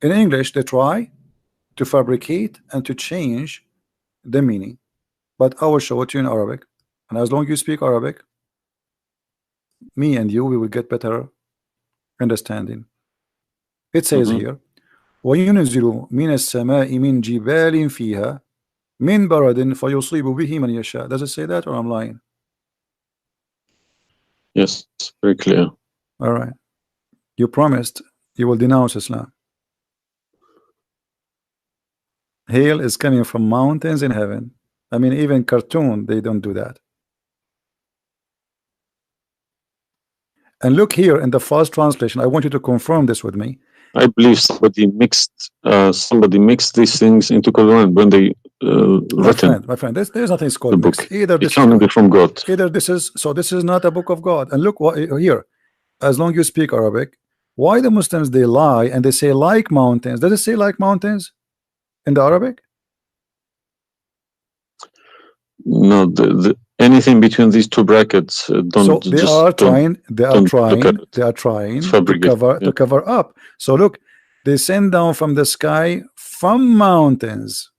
In English, they try. to fabricate and to change the meaning. But I will show it to you in Arabic, and as long as you speak Arabic, me and you, we will get better understanding. It says here, وَيُنْزِلُ مِنَ السَّمَاءِ مِنْ جِبَالٍ فِيهَا مِنْ بَرَدٍ فَيُصِيبُ بِهِ مَنْ يَشَاءُ. Does it say that, or I'm lying? Yes, very clear. All right. You promised you will denounce Islam. Hail is coming from mountains in heaven. I mean, even cartoon, they don't do that. And look here in the first translation. I want you to confirm this with me. I believe somebody mixed these things into Quran when they my friend, there's nothing called the book. mixed. Either this is from God. Either this is this is not a book of God. And look what here. As long as you speak Arabic, why the Muslims they lie and they say like mountains? Does it say like mountains in the Arabic? No, anything between these two brackets don't. So they are trying to cover up. So look, they send down from the sky from mountains,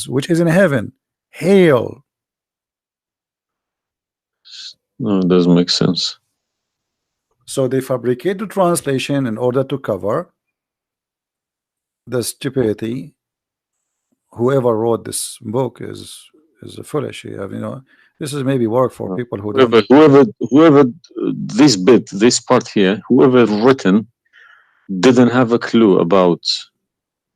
which is in heaven, hail. No, it doesn't make sense. So they fabricate the translation in order to cover the stupidity. Whoever wrote this book is foolish. You know, this is maybe work for people who whoever this part here, whoever written didn't have a clue about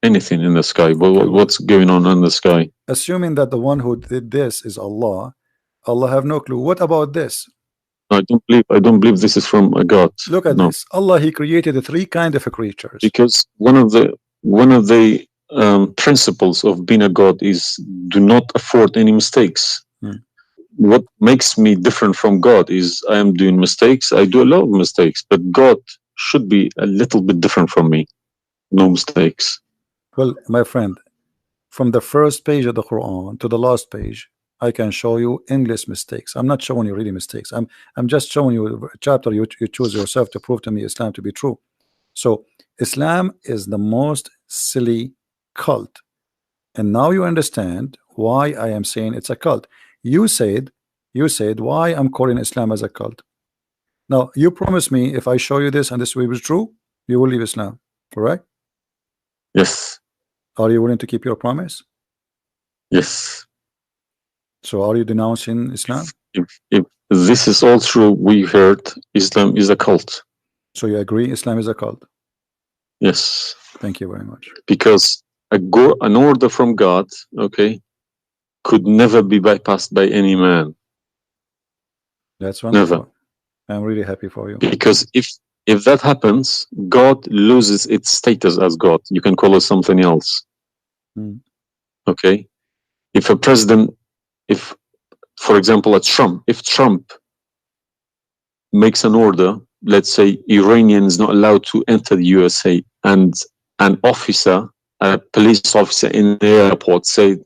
anything in the sky. What's going on in the sky? Assuming that the one who did this is Allah have no clue. What about this? I don't believe this is from a God. Look at this. Allah, he created the three kinds of creatures. Because one of the principles of being a God is do not afford any mistakes. What makes me different from God is I am doing mistakes. I do a lot of mistakes, but God should be a little bit different from me. No mistakes. Well, my friend, from the first page of the Quran to the last page, I can show you endless mistakes. I'm not showing you really mistakes. I'm just showing you a chapter you choose yourself to prove to me Islam to be true. So Islam is the most silly cult, and now you understand why I am saying it's a cult. You said why I'm calling Islam as a cult. Now you promise me if I show you this and this will be true, you will leave Islam, correct? Yes. Are you willing to keep your promise? Yes. So are you denouncing Islam? If this is all true, we heard Islam is a cult. So you agree Islam is a cult? Yes. Thank you very much. Because an order from God, okay, could never be bypassed by any man. That's wonderful. Never. I'm really happy for you. Because if that happens, God loses its status as God. You can call it something else. Okay? If a president, for example, if Trump makes an order, let's say Iranian is not allowed to enter the USA, and an officer, a police officer in the airport said,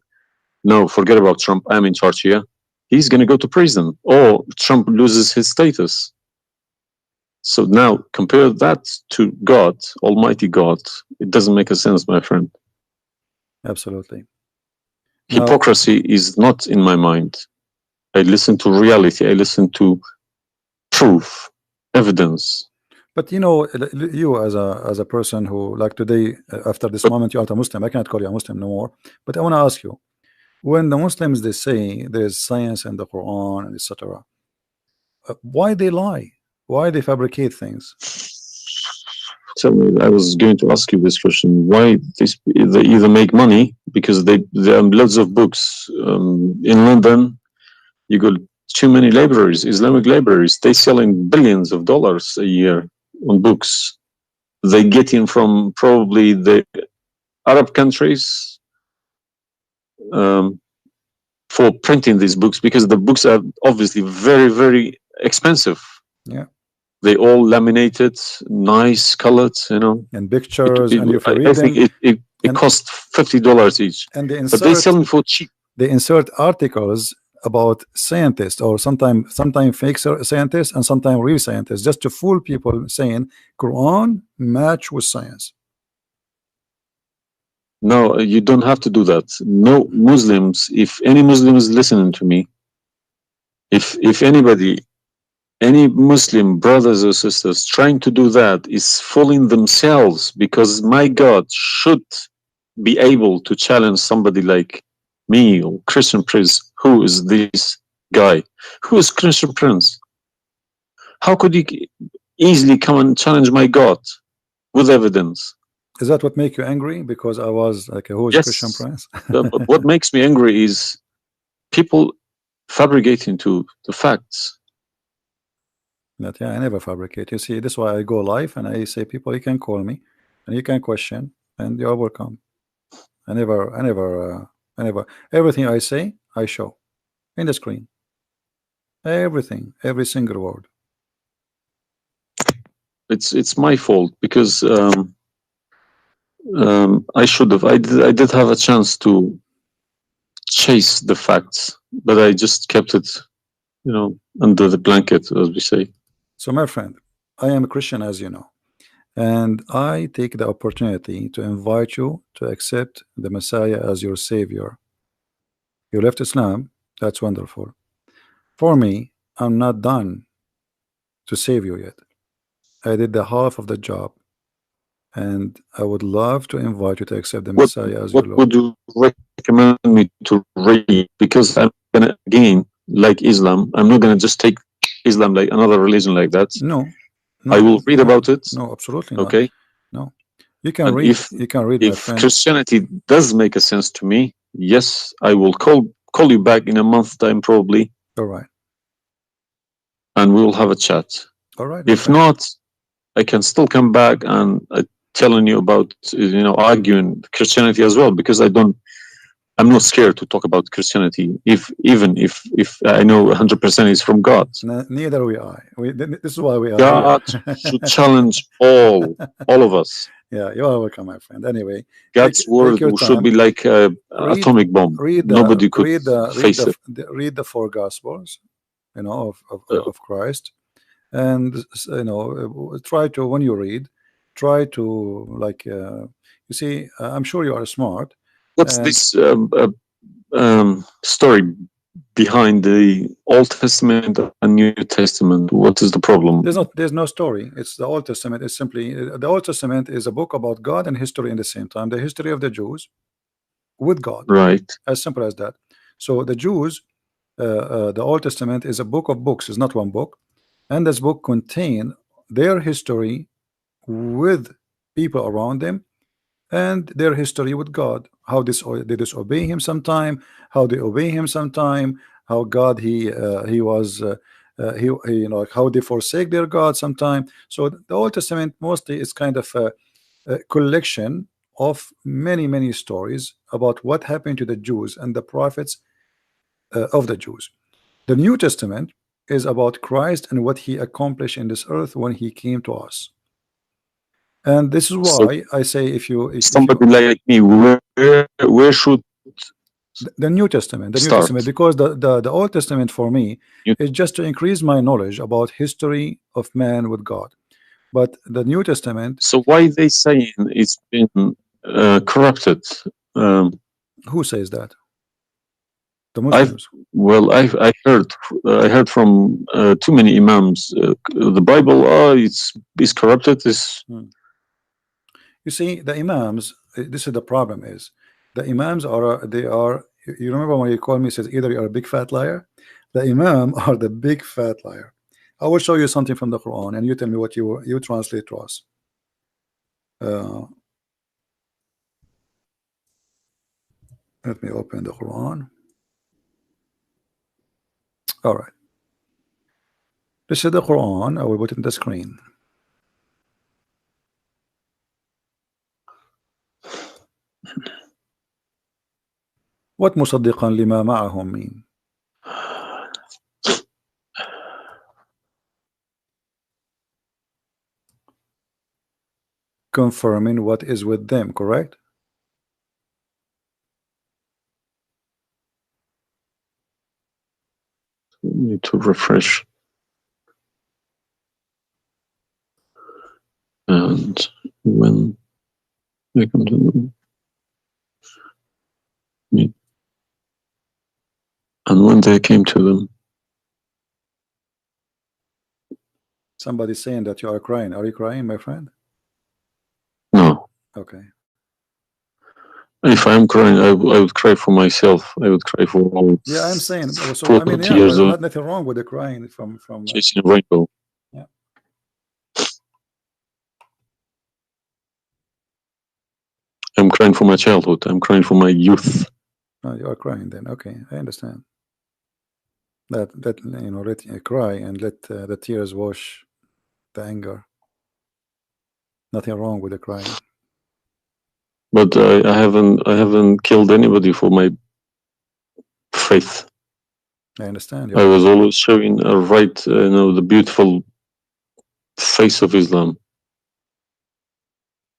no, forget about Trump, I'm in charge here, he's going to go to prison, or Trump loses his status. So now compare that to God, Almighty God. It doesn't make a sense, my friend. Absolutely. Hypocrisy is not in my mind. I listen to reality. I listen to proof, evidence. But you know, you as a person who, like today, after this moment, you are a Muslim. I cannot call you a Muslim no more. But I want to ask you, when the Muslims they say there is science in the Quran and etc., why they lie? Why they fabricate things? Tell me, I was going to ask you this question. Why they either make money because there are loads of books in London. You got too many libraries, Islamic libraries. They selling billions of dollars a year on books. They get in from probably the Arab countries for printing these books, because the books are obviously very, very expensive. Yeah. They all laminated, nice colored, you know. And pictures, and if you I think it costs $50 each. And but they sell them for cheap. They insert articles about scientists, or sometimes fake scientists and sometimes real scientists, just to fool people, saying Quran match with science. No, you don't have to do that. No Muslims, if any Muslim is listening to me, if anybody, any Muslim brothers or sisters trying to do that is fooling themselves, because my God should be able to challenge somebody like me or Christian Prince. Who is this guy? Who is Christian Prince? How could he easily come and challenge my God with evidence? Is that what make you angry? Because I was like, who is Christian Yes. Prince? But what makes me angry is people fabricating to the facts. But yeah, I never fabricate. You see, this is why I go live and I say, people, you can call me and you can question, and you are welcome. I never. Everything I say, I show in the screen. Everything, every single word. It's my fault, because I should have. I did have a chance to chase the facts, but I just kept it, under the blanket, as we say. So, my friend, I am a Christian, as you know, and I take the opportunity to invite you to accept the Messiah as your Savior. You left Islam, that's wonderful. For me, I'm not done to save you yet. I did the half of the job, and I would love to invite you to accept the Messiah as your What Lord. would you recommend me to read? Because I'm gonna, again, like Islam, I'm not gonna just take Islam like another religion like that. No, I will read about it. No, absolutely not. Okay. No, you can And read. You can read, my if friend. Christianity does make a sense to me, yes, I will call you back in a month's time, probably, All right. and we will have a chat. All right. my If friend. not, I can still come back and telling you about, arguing Christianity as well, because I'm not scared to talk about Christianity, even if I know 100% is from God. Neither we are. This is why we are God here. should challenge all of us. Yeah, you are welcome, my friend. Anyway, God's take word your should time. be like an Read, atomic bomb. read Nobody could face it. read the four Gospels, of Christ, and try to, when you read, try to, like, you see, I'm sure you are smart. What's And this story behind the Old Testament and New Testament? What is the problem? there's no story. It's the Old Testament. It's simply, the Old Testament is a book about God and history in the same time. The history of the Jews with God, Right. as simple as that. So the Jews, the Old Testament is a book of books. It's not one book, and this book contain their history with people around them, and their history with God. How they disobey Him sometime, how they obey Him sometime, how God he was he how they forsake their God sometime. So the Old Testament mostly is kind of a collection of many stories about what happened to the Jews and the prophets of the Jews. The New Testament is about Christ and what He accomplished in this earth when He came to us. And this is So why I say, if you somebody like me, where should the New Testament, start? because the Old Testament for me is just to increase my knowledge about history of man with God. But the New Testament, So why they saying it's been corrupted? who says that? The Muslims. I heard from too many imams. The Bible, it's corrupted. You see, the imams, this is the problem, is the imams are, you remember when you called me, says either you're a big fat liar. The imam are the big fat liar. I will show you something from the Quran and you tell me what you translate to us. Let me open the Quran. All right, this is the Quran. I will put it in the screen. What مصدقا لما معهم mean? Confirming what is with them, correct? Need to refresh. And when they come to And when they came to them, somebody's saying that you are crying. Are you crying, my friend? no. Okay. If I'm crying, I would cry for myself. I would cry for all. Yeah, I'm saying. So 40 I mean, yeah, years well, of nothing wrong with the crying from. chasing a rainbow. Yeah. I'm crying for my childhood. I'm crying for my youth. No, you are crying then. Okay, I understand. That you know, let cry and let the tears wash the anger. Nothing wrong with the crying. But I haven't killed anybody for my faith. I understand. I was always showing the beautiful face of Islam.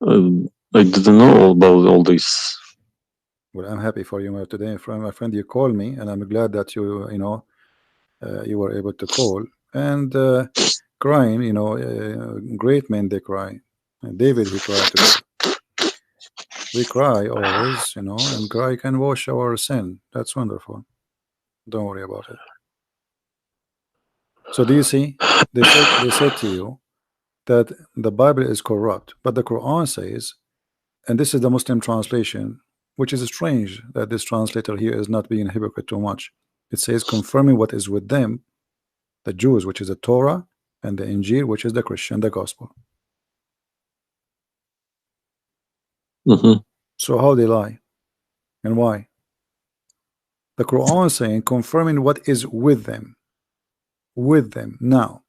I didn't know about all this. Well, I'm happy for you today, my friend. You called me, and I'm glad that you know you were able to call and crying. You know, great men they cry. And David, he cried today. We cry always, you know, and cry can wash our sin. That's wonderful. Don't worry about it. So do you see? They said to you that the Bible is corrupt, but the Quran says, and this is the Muslim translation, which is strange that this translator here is not being hypocrite too much. It says confirming what is with them, the Jews, which is the Torah, and the Injil, which is the Christian, the gospel. So how they lie and why? The Quran is saying confirming what is with them now.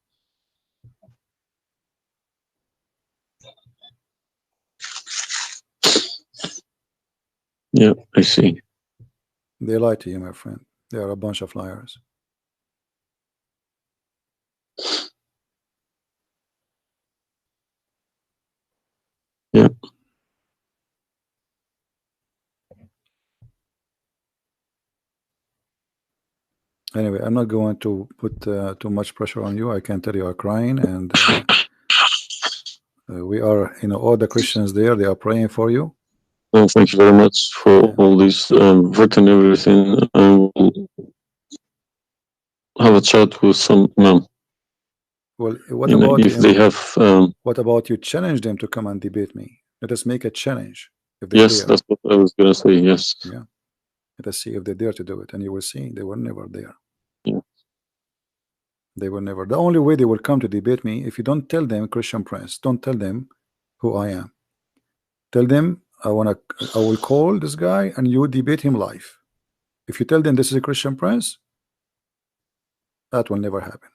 Yeah, I see. They lie to you, my friend. They are a bunch of liars. Yeah. Anyway, I'm not going to put too much pressure on you. I can tell you are crying, and we are, you know, all the Christians there, they are praying for you. Well, thank you very much for all this written everything. I will have a chat with some imam. Well, what about if they have? What about you challenge them to come and debate me? Let us make a challenge. If they Yes, dare. that's what I was gonna say. Yes. Yeah. Let us see if they dare to do it, and you will see they were never there. Yeah. They will never. The only way they will come to debate me, if you don't tell them, Christian Prince, don't tell them who I am. Tell them I will call this guy and you debate him live. If you tell them this is a Christian Prince, that will never happen.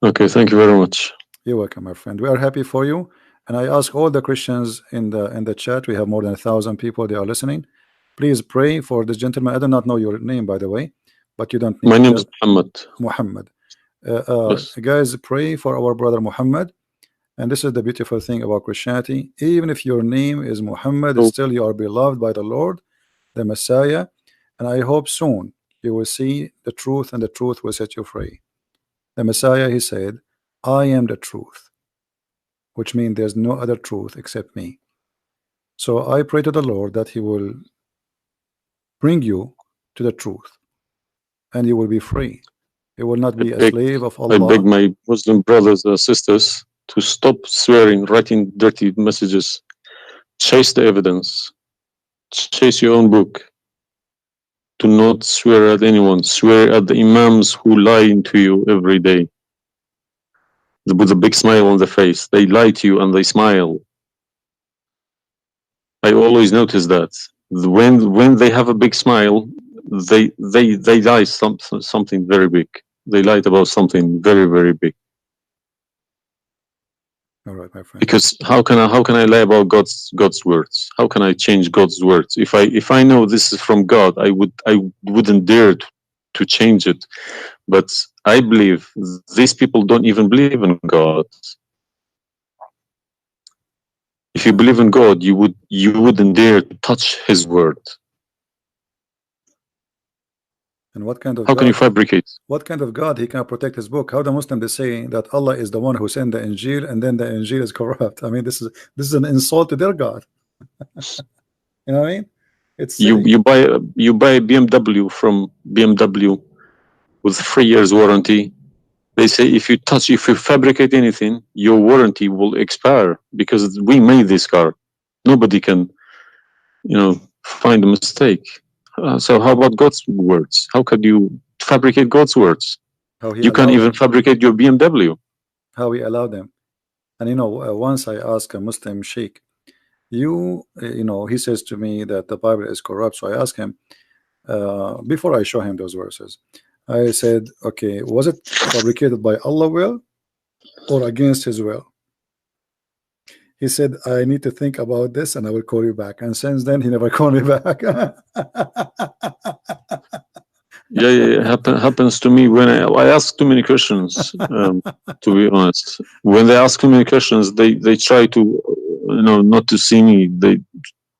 Okay, thank you very much. You're welcome, my friend. We are happy for you, and I ask all the Christians in the chat. We have more than 1,000 people. They are listening. Please pray for this gentleman. I do not know your name, by the way, but you don't need. My name is Muhammad. Muhammad. Yes. Guys, pray for our brother Muhammad. And this is the beautiful thing about Christianity. Even if your name is Muhammad, still you are beloved by the Lord, the Messiah. And I hope soon you will see the truth, and the truth will set you free. The Messiah, he said, I am the truth, which means there's no other truth except me. So I pray to the Lord that he will bring you to the truth, and you will be free. You will not be a slave of Allah. I beg my Muslim brothers and sisters to stop swearing, writing dirty messages. Chase the evidence. Chase your own book. Do not swear at anyone. Swear at the imams who lie to you every day. With a big smile on their face. They lie to you and they smile. I always notice that. When they have a big smile, they lie something very big. They lied about something very, very big. All right, my friend. Because how can I lie about God's words? How can I change God's words? If I know this is from God, I wouldn't dare to change it. But I believe these people don't even believe in God. If you believe in God, you wouldn't dare to touch His word. And what kind of how can you fabricate? What kind of God he can protect his book? How the Muslim they say that Allah is the one who sent the Injil, and then the Injil is corrupt? I mean, this is an insult to their God. You know what I mean? It's You silly. you buy a BMW from BMW with 3 years warranty. They say if you fabricate anything, your warranty will expire because we made this car. Nobody can, find a mistake. So how about God's words? How could you fabricate God's words? How he You can't allowed even them. fabricate your BMW. How he allowed them. And once I asked a Muslim sheikh, he says to me that the Bible is corrupt. So I asked him, before I show him those verses, I said, okay, was it fabricated by Allah's will or against his will? He said, I need to think about this and I will call you back. And since then, he never called me back. Yeah. Happens to me when I ask too many questions. To be honest, when they ask too many questions, they try to, not to see me. They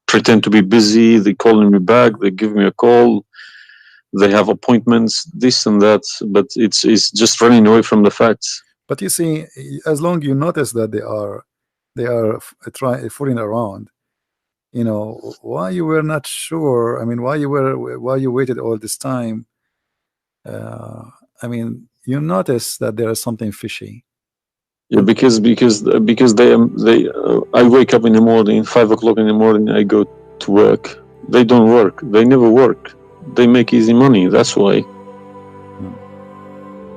pretend to be busy. They calling me back. They give me a call. They have appointments, this and that. But it's just running away from the facts. But you see, as long you notice that they are fooling around, why you were not sure. I mean, why you waited all this time. I mean, you notice that there is something fishy. Yeah, because they I wake up in the morning, 5 o'clock in the morning. I go to work. They don't work. They never work. They make easy money. That's why.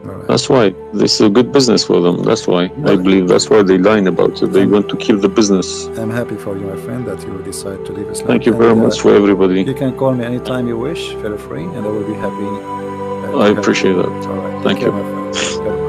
Right. That's why this is a good business for them. That's why I believe that's why they lying about it. They want to kill the business. I'm happy for you, my friend, that you decide to leave Islam. Thank you very much for everybody. You can call me anytime you wish. Feel free, and I will be happy. I appreciate that. All right. Thank you. My friend.